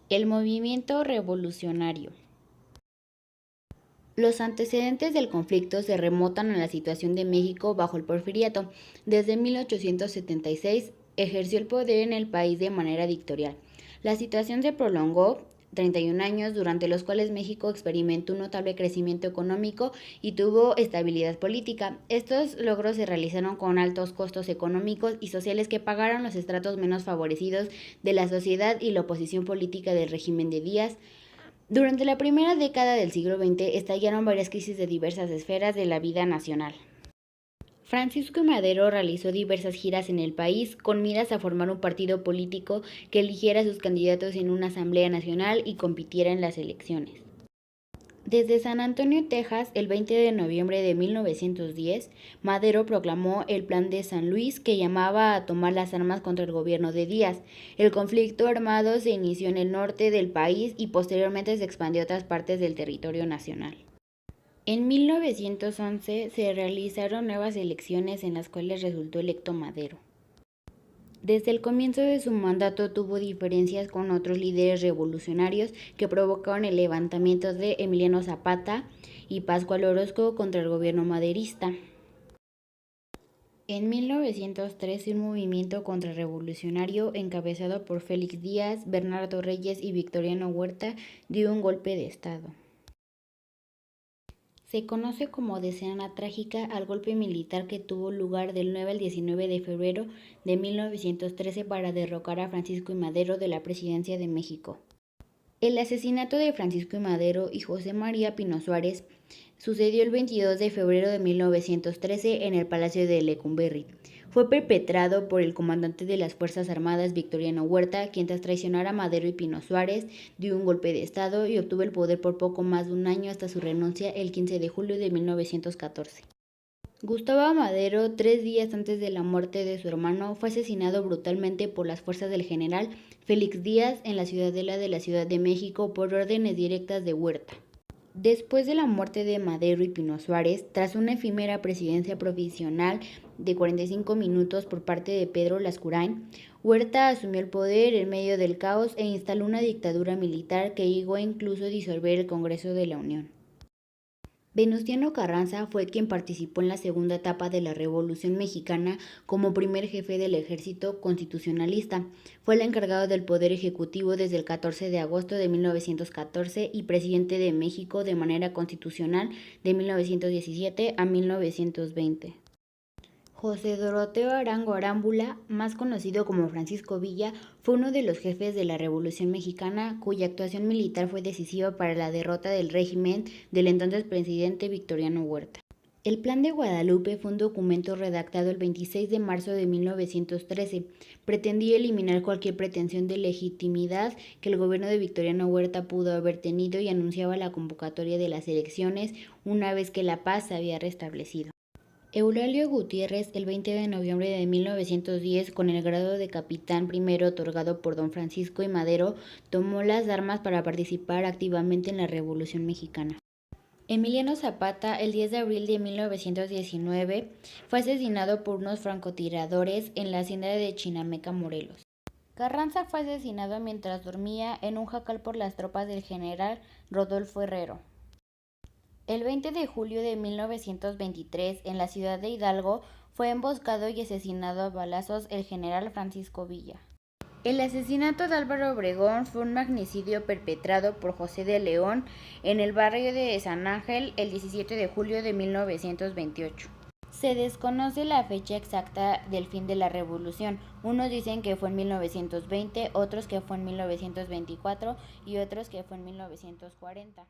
El movimiento revolucionario. Los antecedentes del conflicto se remontan a la situación de México bajo el Porfiriato. Desde 1876 ejerció el poder en el país de manera dictatorial. La situación se prolongó 31 años, durante los cuales México experimentó un notable crecimiento económico y tuvo estabilidad política. Estos logros se realizaron con altos costos económicos y sociales que pagaron los estratos menos favorecidos de la sociedad y la oposición política del régimen de Díaz. Durante la primera década del siglo XX estallaron varias crisis de diversas esferas de la vida nacional. Francisco I. Madero realizó diversas giras en el país con miras a formar un partido político que eligiera a sus candidatos en una asamblea nacional y compitiera en las elecciones. Desde San Antonio, Texas, el 20 de noviembre de 1910, Madero proclamó el Plan de San Luis, que llamaba a tomar las armas contra el gobierno de Díaz. El conflicto armado se inició en el norte del país y posteriormente se expandió a otras partes del territorio nacional. En 1911 se realizaron nuevas elecciones en las cuales resultó electo Madero. Desde el comienzo de su mandato tuvo diferencias con otros líderes revolucionarios que provocaron el levantamiento de Emiliano Zapata y Pascual Orozco contra el gobierno maderista. En 1913, un movimiento contrarrevolucionario encabezado por Félix Díaz, Bernardo Reyes y Victoriano Huerta dio un golpe de estado. Se conoce como Decena Trágica al golpe militar que tuvo lugar del 9 al 19 de febrero de 1913 para derrocar a Francisco I. Madero de la presidencia de México. El asesinato de Francisco I. Madero y José María Pino Suárez sucedió el 22 de febrero de 1913 en el Palacio de Lecumberri. Fue perpetrado por el comandante de las Fuerzas Armadas, Victoriano Huerta, quien tras traicionar a Madero y Pino Suárez, dio un golpe de estado y obtuvo el poder por poco más de un año hasta su renuncia el 15 de julio de 1914. Gustavo Amadero, 3 días antes de la muerte de su hermano, fue asesinado brutalmente por las fuerzas del general Félix Díaz en la Ciudadela de la Ciudad de México por órdenes directas de Huerta. Después de la muerte de Madero y Pino Suárez, tras una efímera presidencia provisional de 45 minutos por parte de Pedro Lascurain, Huerta asumió el poder en medio del caos e instaló una dictadura militar que llegó a incluso disolver el Congreso de la Unión. Venustiano Carranza fue quien participó en la segunda etapa de la Revolución Mexicana como primer jefe del ejército constitucionalista. Fue el encargado del Poder Ejecutivo desde el 14 de agosto de 1914 y presidente de México de manera constitucional de 1917 a 1920. José Doroteo Arango Arámbula, más conocido como Francisco Villa, fue uno de los jefes de la Revolución Mexicana, cuya actuación militar fue decisiva para la derrota del régimen del entonces presidente Victoriano Huerta. El Plan de Guadalupe fue un documento redactado el 26 de marzo de 1913. Pretendía eliminar cualquier pretensión de legitimidad que el gobierno de Victoriano Huerta pudo haber tenido y anunciaba la convocatoria de las elecciones una vez que la paz se había restablecido. Eulalio Gutiérrez, el 20 de noviembre de 1910, con el grado de capitán primero otorgado por don Francisco I. Madero, tomó las armas para participar activamente en la Revolución Mexicana. Emiliano Zapata, el 10 de abril de 1919, fue asesinado por unos francotiradores en la hacienda de Chinameca, Morelos. Carranza fue asesinado mientras dormía en un jacal por las tropas del general Rodolfo Herrero. El 20 de julio de 1923, en la ciudad de Hidalgo, fue emboscado y asesinado a balazos el general Francisco Villa. El asesinato de Álvaro Obregón fue un magnicidio perpetrado por José de León en el barrio de San Ángel el 17 de julio de 1928. Se desconoce la fecha exacta del fin de la revolución. Unos dicen que fue en 1920, otros que fue en 1924 y otros que fue en 1940.